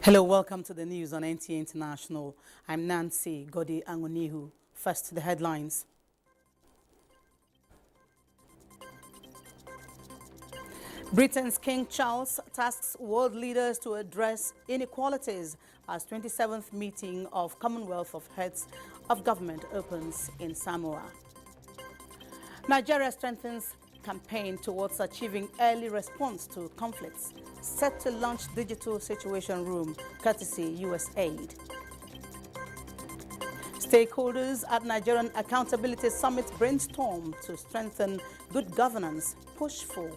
Hello, welcome to the news on NTA International. I'm Nancy Godi Angonihu. First, the headlines. Britain's King Charles tasks world leaders to address inequalities as 27th meeting of Commonwealth of Heads of Government opens in Samoa. Nigeria strengthens campaign towards achieving early response to conflicts, set to launch digital situation room courtesy US aid. Stakeholders at Nigerian Accountability Summit brainstorm to strengthen good governance, push for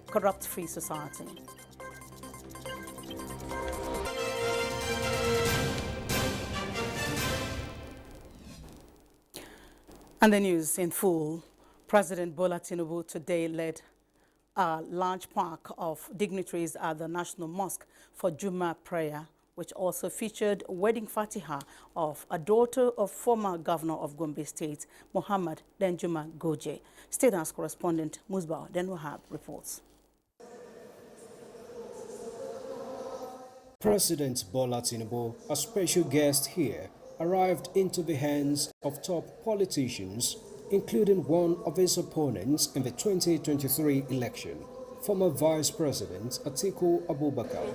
corrupt-free society. And the news in full. President Bola Tinubu today led a large park of dignitaries at the National Mosque for Juma prayer, which also featured wedding fatiha of a daughter of former governor of Gombe State, Mohammed Danjuma Goje. State House correspondent Musbah Denwahab reports. President Bola Tinubu, a special guest here, arrived into the hands of top politicians, including one of his opponents in the 2023 election, former Vice President Atiku Abubakar.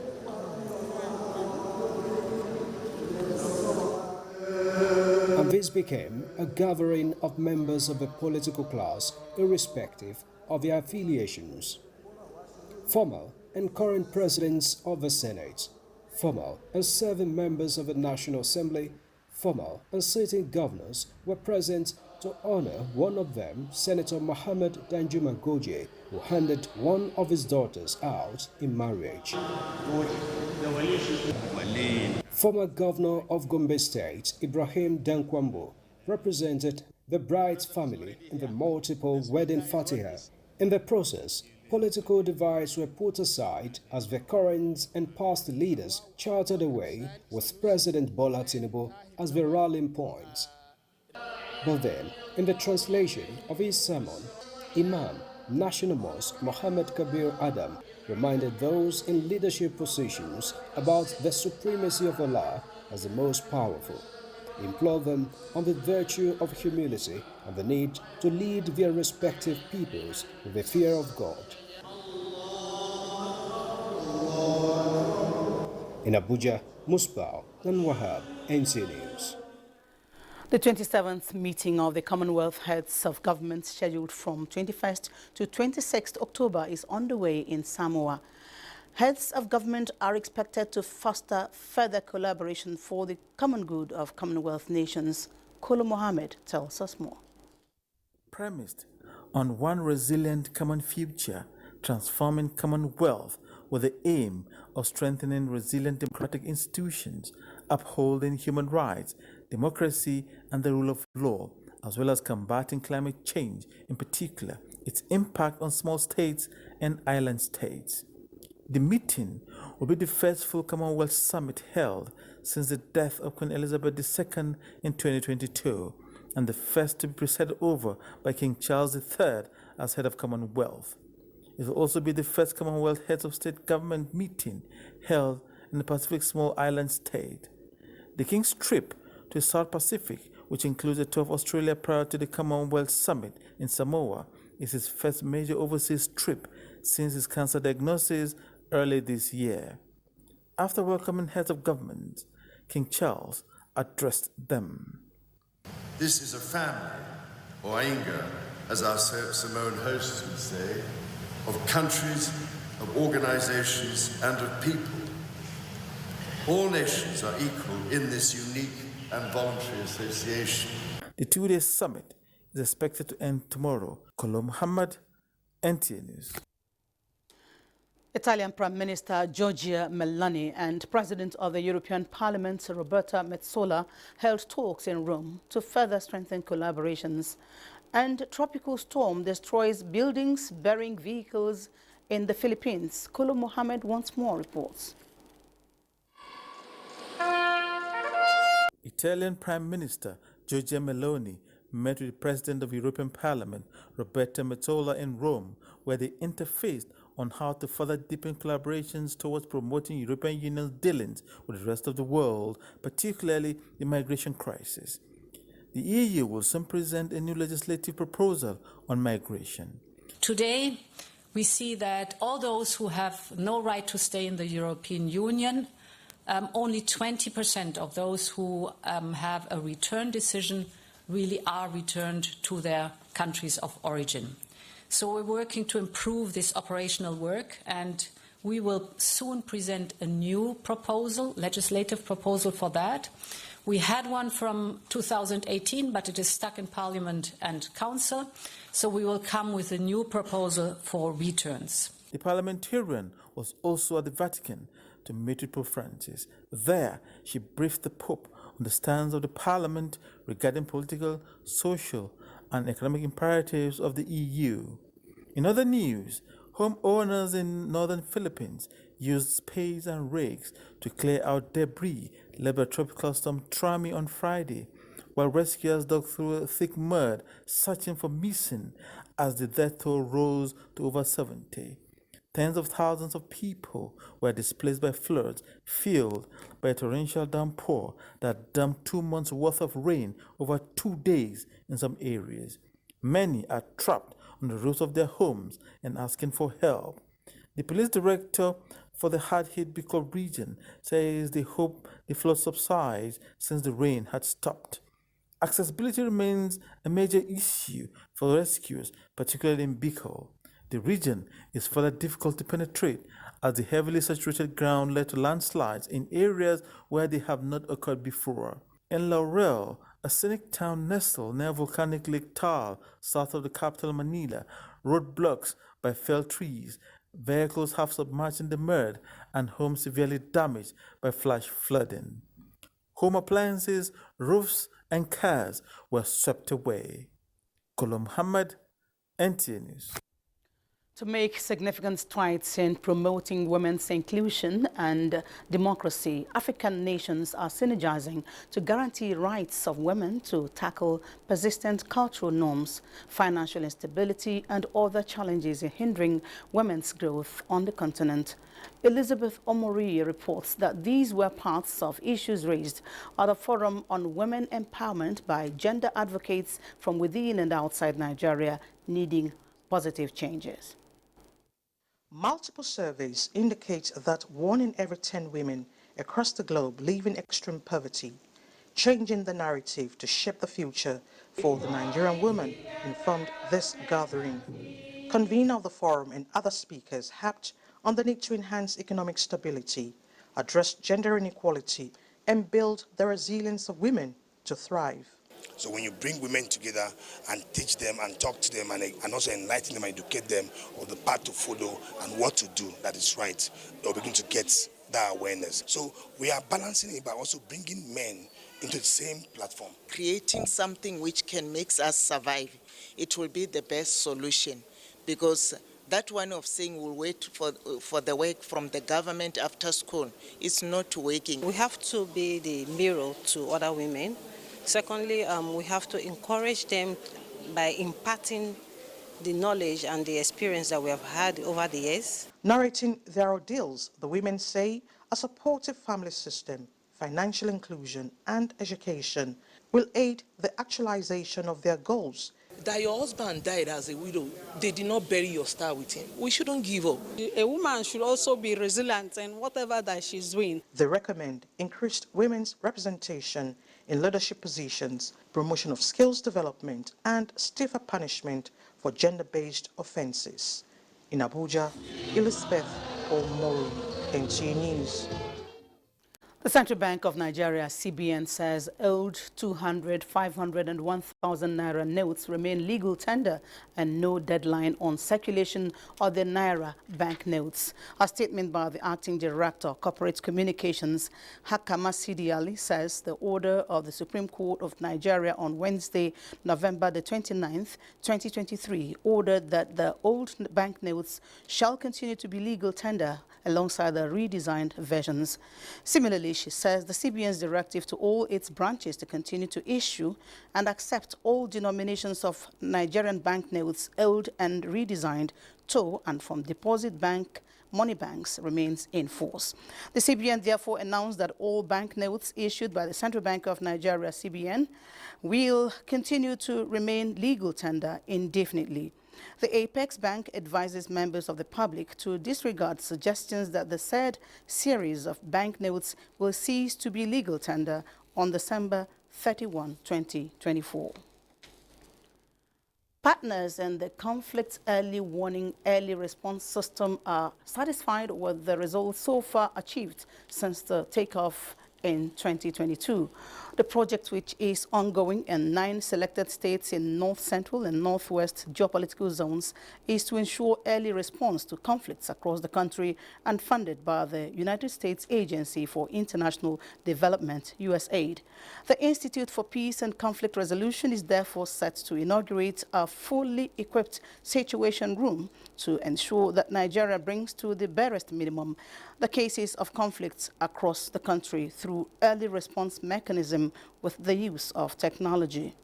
And this became a gathering of members of the political class, irrespective of their affiliations. Former and current presidents of the Senate, former and serving members of the National Assembly, former and sitting governors were present to honor one of them, Senator Mohammed Danjuma Goje, who handed one of his daughters out in marriage. Former governor of Gombe State, Ibrahim Dankwambo, represented the bride's family in the multiple wedding fatiha. In the process, political divides were put aside as the current and past leaders charted away with President Bola Tinubu as the rallying point. But then, in the translation of his sermon, Imam National Mosque Mohammed Kabir Adam reminded those in leadership positions about the supremacy of Allah as the most powerful. He implored them on the virtue of humility and the need to lead their respective peoples with the fear of God. In Abuja, Musbah Denwahab, NTA News. The 27th meeting of the Commonwealth Heads of Government, scheduled from 21st to 26th October, is underway in Samoa. Heads of government are expected to foster further collaboration for the common good of Commonwealth nations. Kolo Mohammed tells us more. Premised on one resilient common future, transforming Commonwealth with the aim of strengthening resilient democratic institutions, upholding human rights, democracy and the rule of law, as well as combating climate change, in particular, its impact on small states and island states. The meeting will be the first full Commonwealth Summit held since the death of Queen Elizabeth II in 2022, and the first to be presided over by King Charles III as head of Commonwealth. It will also be the first Commonwealth Heads of State Government meeting held in the Pacific Small Island State. The King's trip to the South Pacific, which includes a tour of Australia prior to the Commonwealth Summit in Samoa, is his first major overseas trip since his cancer diagnosis early this year. After welcoming heads of government, King Charles addressed them. This is a family, or Ainga, as our Samoan hosts would say, of countries, of organizations, and of people. All nations are equal in this unique and voluntary association. The two-day summit is expected to end tomorrow. Kolo Muhammad, NTA News. Italian Prime Minister Giorgia Meloni and President of the European Parliament Roberta Metsola held talks in Rome to further strengthen collaborations. And tropical storm destroys buildings bearing vehicles in the Philippines. Kolo Mohammed once more reports. Italian Prime Minister Giorgia Meloni met with the President of the European Parliament, Roberta Metsola, in Rome, where they interfaced on how to further deepen collaborations towards promoting European Union's dealings with the rest of the world, particularly the migration crisis. The EU will soon present a new legislative proposal on migration. Today, we see that all those who have no right to stay in the European Union, only 20% of those who have a return decision really are returned to their countries of origin. So we're working to improve this operational work, and we will soon present a new proposal, legislative proposal for that. We had one from 2018, but it is stuck in Parliament and Council, so we will come with a new proposal for returns. The parliamentarian was also at the Vatican to meet with Pope Francis. There, she briefed the Pope on the stance of the Parliament regarding political, social, and economic imperatives of the EU. In other news, homeowners in northern Philippines used spades and rakes to clear out debris left by tropical storm Trami on Friday, while rescuers dug through a thick mud searching for missing as the death toll rose to over 70. Tens of thousands of people were displaced by floods fueled by a torrential downpour that dumped 2 months' worth of rain over 2 days in some areas. Many are trapped on the roofs of their homes and asking for help. The police director for the hard-hit Bicol region says they hope the flood subsides since the rain had stopped. Accessibility remains a major issue for rescuers, particularly in Bicol. The region is further difficult to penetrate as the heavily saturated ground led to landslides in areas where they have not occurred before. In Laurel, a scenic town nestled near volcanic Lake Taal, south of the capital Manila, roadblocks by felled trees, vehicles half submerged in the mud, and homes severely damaged by flash flooding. Home appliances, roofs, and cars were swept away. Kolo Muhammad, NTA News. To make significant strides in promoting women's inclusion and democracy, African nations are synergizing to guarantee rights of women to tackle persistent cultural norms, financial instability, and other challenges hindering women's growth on the continent. Elizabeth Omori reports that these were parts of issues raised at a forum on women empowerment by gender advocates from within and outside Nigeria needing positive changes. Multiple surveys indicate that 1 in every 10 women across the globe live in extreme poverty. Changing the narrative to shape the future for the Nigerian woman informed this gathering. Convener of the forum and other speakers harped on the need to enhance economic stability, address gender inequality, and build the resilience of women to thrive. So when you bring women together and teach them and talk to them and also enlighten them and educate them of the path to follow and what to do that is right, they'll begin to get that awareness. So we are balancing it by also bringing men into the same platform. Creating something which can make us survive, it will be the best solution, because that one of saying we'll wait for the work from the government after school is not working. We have to be the mirror to other women. Secondly, we have to encourage them by imparting the knowledge and the experience that we have had over the years. Narrating their ordeals, the women say a supportive family system, financial inclusion, and education will aid the actualization of their goals. That your husband died as a widow, they did not bury your star with him. We shouldn't give up. A woman should also be resilient in whatever that she's doing. They recommend increased women's representation in leadership positions, promotion of skills development, and stiffer punishment for gender-based offenses. In Abuja, Elizabeth Omori, NTA News. The Central Bank of Nigeria, CBN, says old 200, 500 and 1,000 naira notes remain legal tender and no deadline on circulation of the naira bank notes. A statement by the Acting Director, Corporate Communications, Hakama Sidi Ali, says the order of the Supreme Court of Nigeria on Wednesday, November the 29th, 2023, ordered that the old bank notes shall continue to be legal tender alongside the redesigned versions. Similarly, she says the CBN's directive to all its branches to continue to issue and accept all denominations of Nigerian banknotes old and redesigned to and from deposit bank money banks remains in force. The CBN therefore announced that all banknotes issued by the Central Bank of Nigeria, CBN, will continue to remain legal tender indefinitely. The Apex Bank advises members of the public to disregard suggestions that the said series of banknotes will cease to be legal tender on December 31, 2024. Partners in the conflict early warning, early response system are satisfied with the results so far achieved since the takeoff in 2022. The project, which is ongoing in 9 selected states in north central and northwest geopolitical zones, is to ensure early response to conflicts across the country and funded by the United States Agency for International Development, USAID. The Institute for Peace and Conflict Resolution is therefore set to inaugurate a fully equipped situation room to ensure that Nigeria brings to the barest minimum the cases of conflicts across the country through early response mechanism with the use of technology.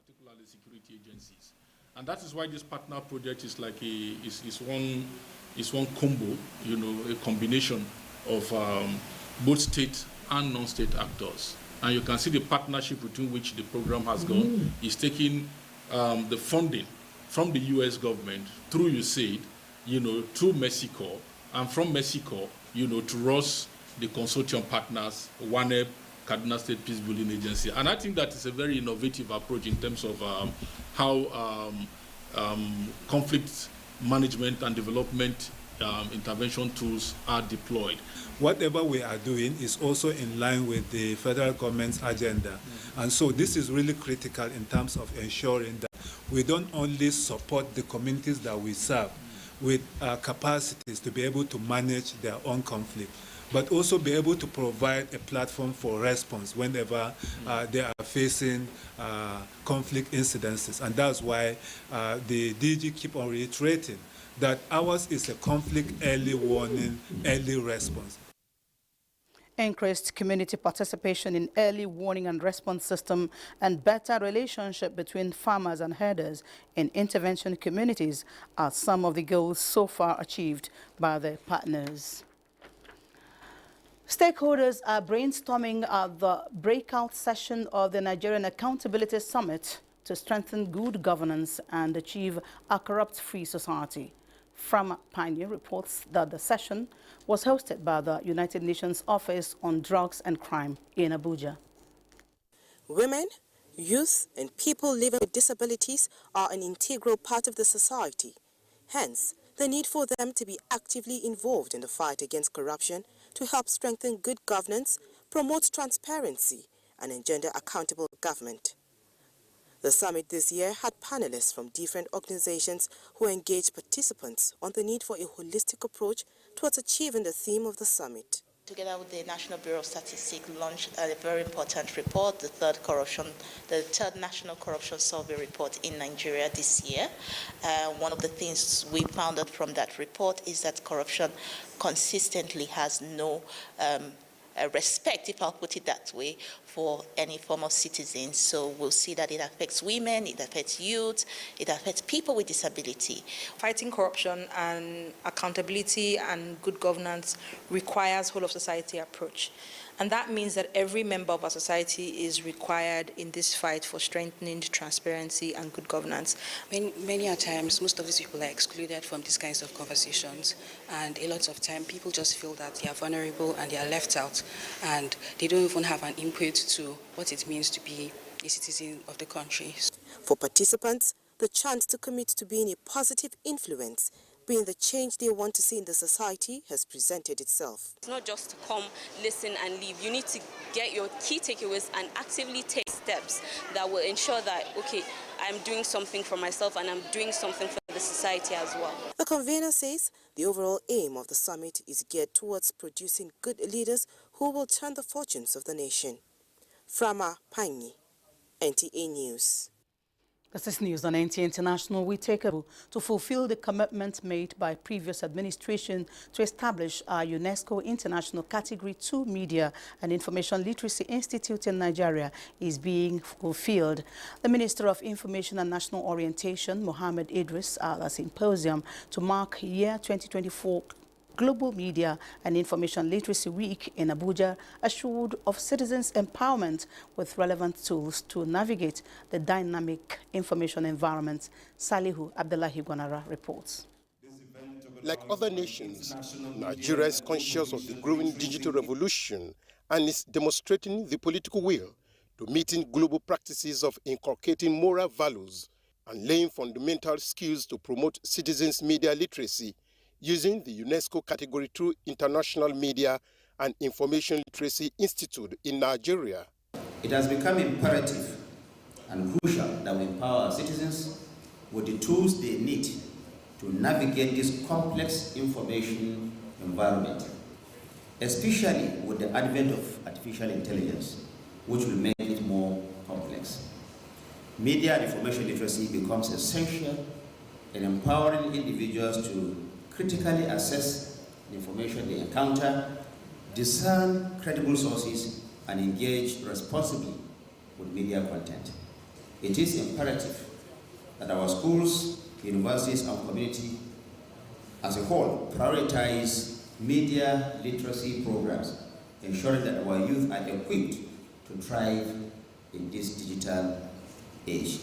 Particularly security agencies. And that is why this partner project is like one combo, you know, a combination of both state and non-state actors. And you can see the partnership between which the program has gone is taking the funding from the US government through USAID, you know, to Mexico, and from Mexico, you know, to ROS, the consortium partners, WANEP, Kaduna State Peace Building Agency. And I think that is a very innovative approach in terms of how conflict management and development intervention tools are deployed. Whatever we are doing is also in line with the federal government's agenda. And so this is really critical in terms of ensuring that we don't only support the communities that we serve with capacities to be able to manage their own conflict, but also be able to provide a platform for response whenever they are facing conflict incidences. And that's why the DG keep on reiterating that ours is a conflict early warning, early response. Increased community participation in early warning and response system and better relationship between farmers and herders in intervention communities are some of the goals so far achieved by the partners. Stakeholders are brainstorming at the breakout session of the Nigerian Accountability Summit to strengthen good governance and achieve a corrupt-free society. From Pioneer reports that the session was hosted by the United Nations Office on Drugs and Crime in Abuja. Women, youth, and people living with disabilities are an integral part of the society. Hence, the need for them to be actively involved in the fight against corruption to help strengthen good governance, promote transparency, and engender accountable government. The summit this year had panelists from different organizations who engaged participants on the need for a holistic approach towards achieving the theme of the summit. Together with the National Bureau of Statistics, launched a very important report, the third National Corruption Survey report in Nigeria this year. One of the things we found out from that report is that corruption consistently has no respect, if I'll put it that way, for any form of citizens. So we'll see that it affects women, it affects youth, it affects people with disability. Fighting corruption and accountability and good governance requires whole of society approach. And that means that every member of our society is required in this fight for strengthening transparency and good governance. Many a times, most of these people are excluded from these kinds of conversations. And a lot of time, people just feel that they are vulnerable and they are left out. And they don't even have an input to what it means to be a citizen of the country. For participants, the chance to commit to being a positive influence, being the change they want to see in the society, has presented itself. It's not just to come, listen and leave. You need to get your key takeaways and actively take steps that will ensure that, okay, I'm doing something for myself and I'm doing something for the society as well. The convener says the overall aim of the summit is geared towards producing good leaders who will turn the fortunes of the nation. From Panyi, NTA News. This is news on NTA International. We take to fulfill the commitment made by previous administration to establish our UNESCO International Category 2 Media and Information Literacy Institute in Nigeria is being fulfilled. The Minister of Information and National Orientation, Mohammed Idris, at a symposium to mark year 2024 Global Media and Information Literacy Week in Abuja assured of citizens' empowerment with relevant tools to navigate the dynamic information environment. Salihu Abdullahi Gwanara reports. Like other nations, Nigeria is conscious of the growing digital revolution and is demonstrating the political will to meeting global practices of inculcating moral values and laying fundamental skills to promote citizens' media literacy using the UNESCO Category 2 International Media and Information Literacy Institute in Nigeria. It has become imperative and crucial that we empower our citizens with the tools they need to navigate this complex information environment, especially with the advent of artificial intelligence, which will make it more complex. Media and information literacy becomes essential in empowering individuals to critically assess the information they encounter, discern credible sources, and engage responsibly with media content. It is imperative that our schools, universities, and community as a whole prioritize media literacy programs, ensuring that our youth are equipped to thrive in this digital age.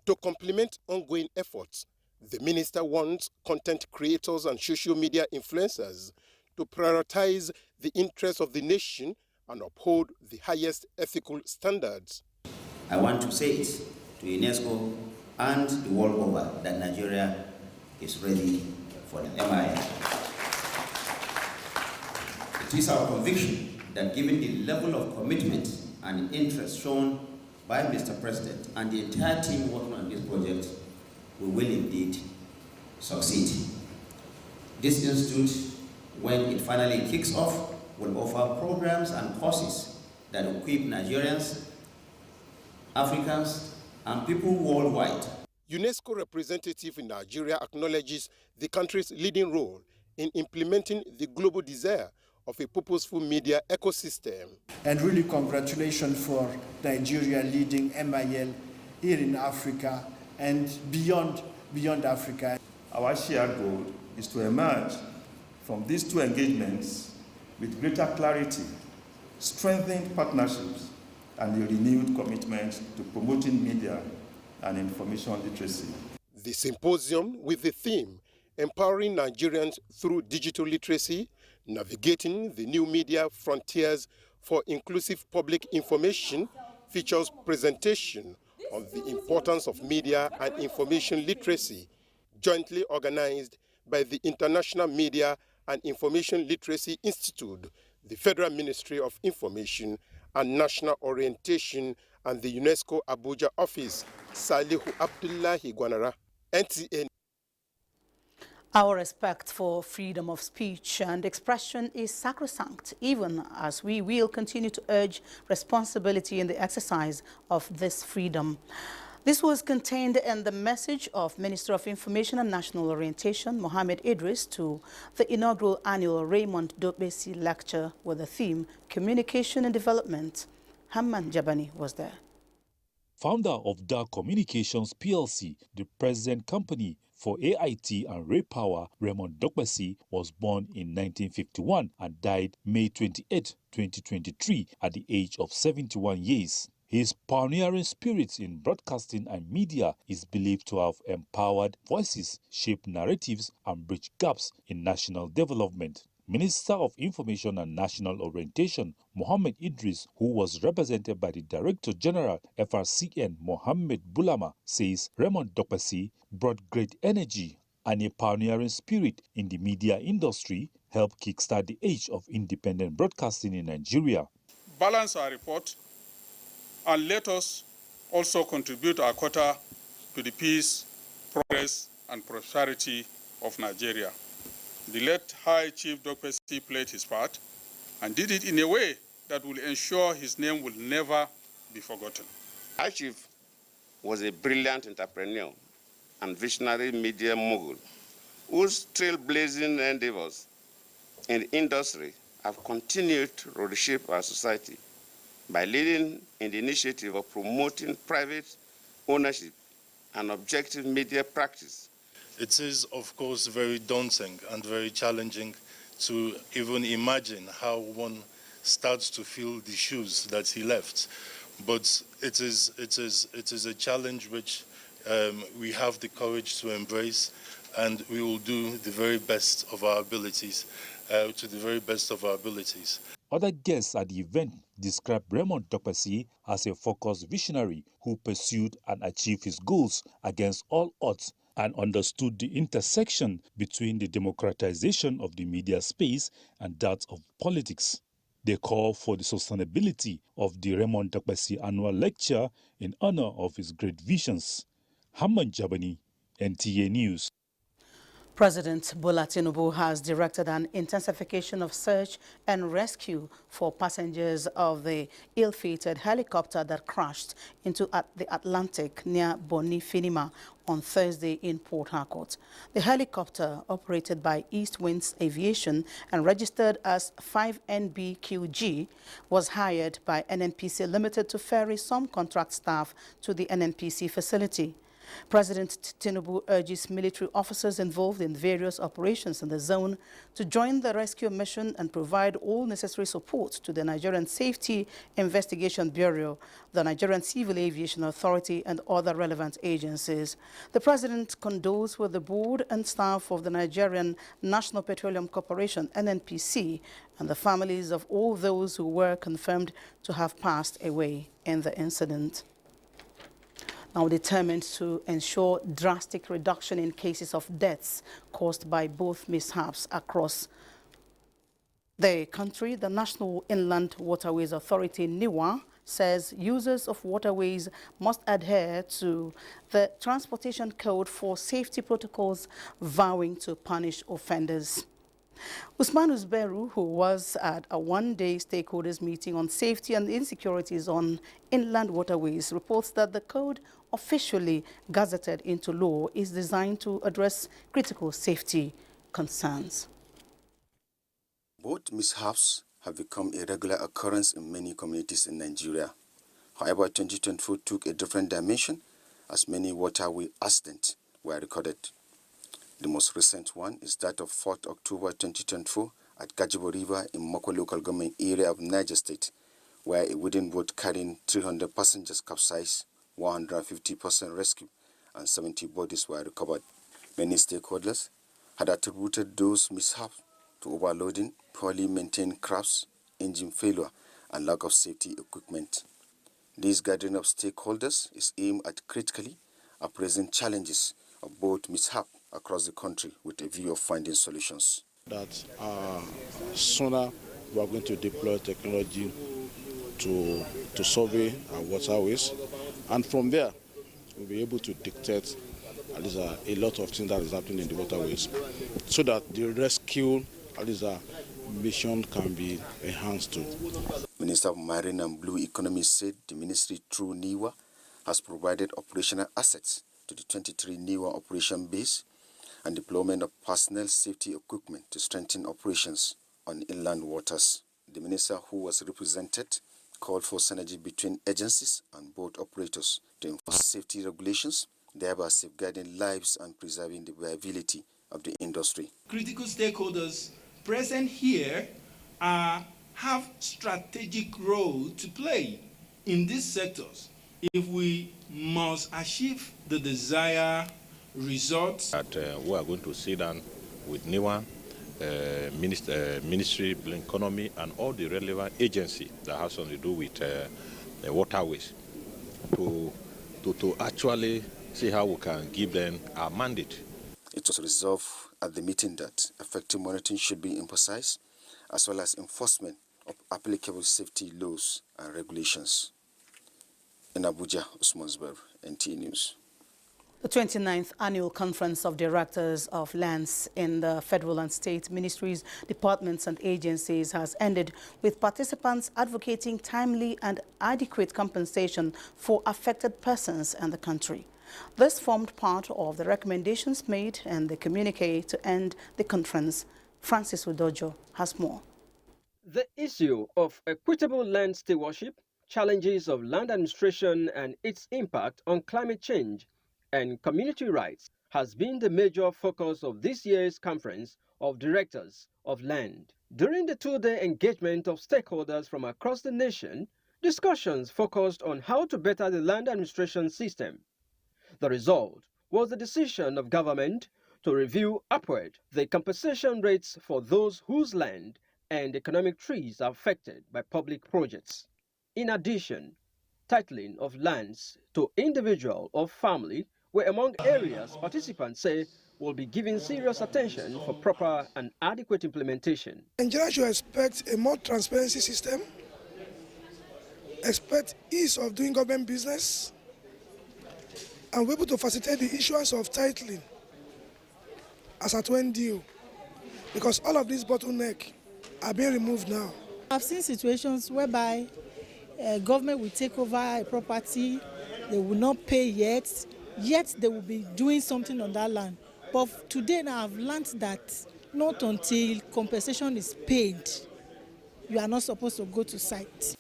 To complement ongoing efforts, the minister wants content creators and social media influencers to prioritize the interests of the nation and uphold the highest ethical standards. I want to say it to UNESCO and the world over that Nigeria is ready for the MIL. It is our conviction that given the level of commitment and interest shown by Mr. President and the entire team working on this project, we will indeed succeed. This institute, when it finally kicks off, will offer programs and courses that equip Nigerians, Africans, and people worldwide. UNESCO representative in Nigeria acknowledges the country's leading role in implementing the global desire of a purposeful media ecosystem. And really congratulations for Nigeria leading MIL here in Africa and beyond Africa. Our shared goal is to emerge from these two engagements with greater clarity, strengthened partnerships, and a renewed commitment to promoting media and information literacy. The symposium, with the theme Empowering Nigerians Through Digital Literacy, Navigating the New Media Frontiers for Inclusive Public Information, features presentation on the importance of media and information literacy, jointly organized by the International Media and Information Literacy Institute, the Federal Ministry of Information and National Orientation, and the UNESCO Abuja office. Salihu Abdullahi Gwanara, NTA. Our respect for freedom of speech and expression is sacrosanct, even as we will continue to urge responsibility in the exercise of this freedom. This was contained in the message of Minister of Information and National Orientation, Mohammed Idris, to the inaugural annual Raymond Dokbesi lecture with the theme Communication and Development. Hamman Jabani was there. Founder of Dark Communications PLC, the present company for AIT and Ray Power, Raymond Dokbesi was born in 1951 and died May 28, 2023 at the age of 71 years. His pioneering spirit in broadcasting and media is believed to have empowered voices, shaped narratives, and bridged gaps in national development. Minister of Information and National Orientation, Mohammed Idris, who was represented by the Director General FRCN, Mohammed Bulama, says Raymond Dokbesi brought great energy and a pioneering spirit in the media industry, helped kickstart the age of independent broadcasting in Nigeria. Balance our report and let us also contribute our quota to the peace, progress, and prosperity of Nigeria. The late High Chief Dokbesi played his part and did it in a way that will ensure his name will never be forgotten. High Chief was a brilliant entrepreneur and visionary media mogul whose trailblazing endeavors in the industry have continued to reshape our society by leading in the initiative of promoting private ownership and objective media practice. It is, of course, very daunting and very challenging to even imagine how one starts to fill the shoes that he left. But it is a challenge which we have the courage to embrace, and we will do the very best of our abilities, to the very best of our abilities. Other guests at the event described Raymond Dokpesi as a focused visionary who pursued and achieved his goals against all odds and understood the intersection between the democratization of the media space and that of politics. They call for the sustainability of the Raymond Dokpesi annual lecture in honor of his great visions. Hamman Jabani, NTA News. President Bola Tinubu has directed an intensification of search and rescue for passengers of the ill-fated helicopter that crashed into the Atlantic near Boni-Finima on Thursday in Port Harcourt. The helicopter, operated by East Winds Aviation and registered as 5NBQG, was hired by NNPC Limited to ferry some contract staff to the NNPC facility. President Tinubu urges military officers involved in various operations in the zone to join the rescue mission and provide all necessary support to the Nigerian Safety Investigation Bureau, the Nigerian Civil Aviation Authority, and other relevant agencies. The president condoles with the board and staff of the Nigerian National Petroleum Corporation, NNPC, and the families of all those who were confirmed to have passed away in the incident. Now determined to ensure drastic reduction in cases of deaths caused by both mishaps across the country, the National Inland Waterways Authority, NIWA, says users of waterways must adhere to the Transportation Code for safety protocols, vowing to punish offenders. Usman Uzberu, who was at a one-day stakeholders meeting on safety and insecurities on inland waterways, reports that the code, officially gazetted into law, is designed to address critical safety concerns. Boat mishaps have become a regular occurrence in many communities in Nigeria. However, 2024 took a different dimension as many waterway accidents were recorded. The most recent one is that of 4th October 2024 at Gajibo River in Moko local government area of Niger State, where a wooden boat carrying 300 passengers capsized, 150 persons rescued, and 70 bodies were recovered. Many stakeholders had attributed those mishaps to overloading, poorly maintained crafts, engine failure, and lack of safety equipment. This gathering of stakeholders is aimed at critically appraising challenges of boat mishap across the country with a view of finding solutions. That sooner we are going to deploy technology to survey our waterways, and from there we'll be able to dictate at least a lot of things that is happening in the waterways, so that the rescue at least mission can be enhanced too. Minister of Marine and Blue Economy said the ministry through NIWA has provided operational assets to the 23 NIWA operation base and deployment of personnel safety equipment to strengthen operations on inland waters. The minister, who was represented, called for synergy between agencies and boat operators to enforce safety regulations, thereby safeguarding lives and preserving the viability of the industry. Critical stakeholders present here have strategic role to play in these sectors if we must achieve the desired results. We are going to sit down with NIWA, Ministry of Economy, and all the relevant agencies that have something to do with the waterways to actually see how we can give them our mandate. It was resolved at the meeting that effective monitoring should be emphasized, as well as enforcement of applicable safety laws and regulations. In Abuja, Usman Zber, NTA News. The 29th Annual Conference of Directors of Lands in the federal and state ministries, departments and agencies has ended with participants advocating timely and adequate compensation for affected persons in the country. This formed part of the recommendations made in the communique to end the conference. Francis Udojo has more. The issue of equitable land stewardship, challenges of land administration and its impact on climate change and community rights has been the major focus of this year's Conference of Directors of Land. During the two-day engagement of stakeholders from across the nation, discussions focused on how to better the land administration system. The result was the decision of government to review upward the compensation rates for those whose land and economic trees are affected by public projects. In addition, titling of lands to individual or family were among areas participants say will be given serious attention for proper and adequate implementation. Nigeria should expect a more transparency system, expect ease of doing government business, and be able to facilitate the issuance of titling as at when due, because all of these bottlenecks are being removed now. I've seen situations whereby government will take over a property, they will not pay yet they will be doing something on that land. But today now I've learned that not until compensation is paid, you are not supposed to go to site.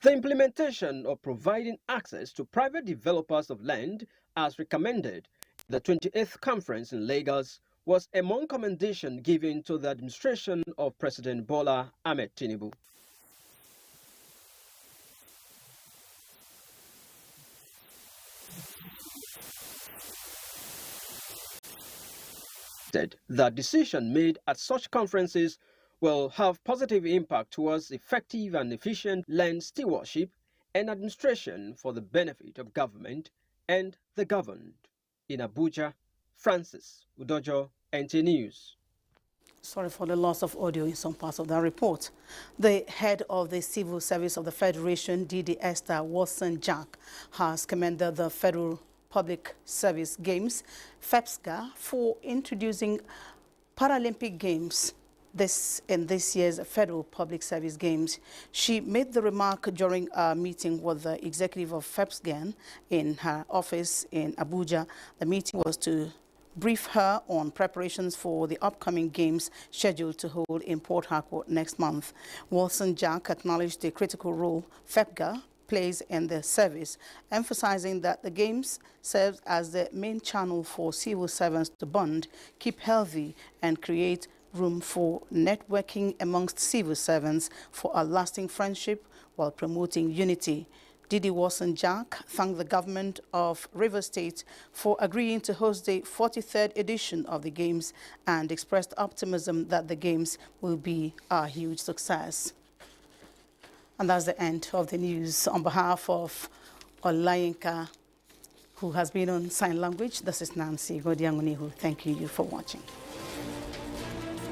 The implementation of providing access to private developers of land as recommended in the 28th conference in Lagos was among commendation given to the administration of President Bola Ahmed Tinubu. That decision made at such conferences will have positive impact towards effective and efficient land stewardship and administration for the benefit of government and the governed. In Abuja, Francis Udojo, NTA News. Sorry for the loss of audio in some parts of that report. The head of the Civil Service of the Federation, Didi Esther Wilson-Jack, has commended the Federal Public Service Games, FEPSGA, for introducing Paralympic Games in this year's Federal Public Service Games. She made the remark during a meeting with the executive of FEPSGA in her office in Abuja. The meeting was to brief her on preparations for the upcoming games scheduled to hold in Port Harcourt next month. Wilson-Jack acknowledged the critical role FEPSGA plays in the service, emphasizing that the games serves as the main channel for civil servants to bond, keep healthy, and create room for networking amongst civil servants for a lasting friendship while promoting unity. Didi Wilson-Jack thanked the government of Rivers State for agreeing to host the 43rd edition of the Games and expressed optimism that the Games will be a huge success. And that's the end of the news. On behalf of Olayinka, who has been on sign language, this is Nancy Godiangunihu. Thank you for watching.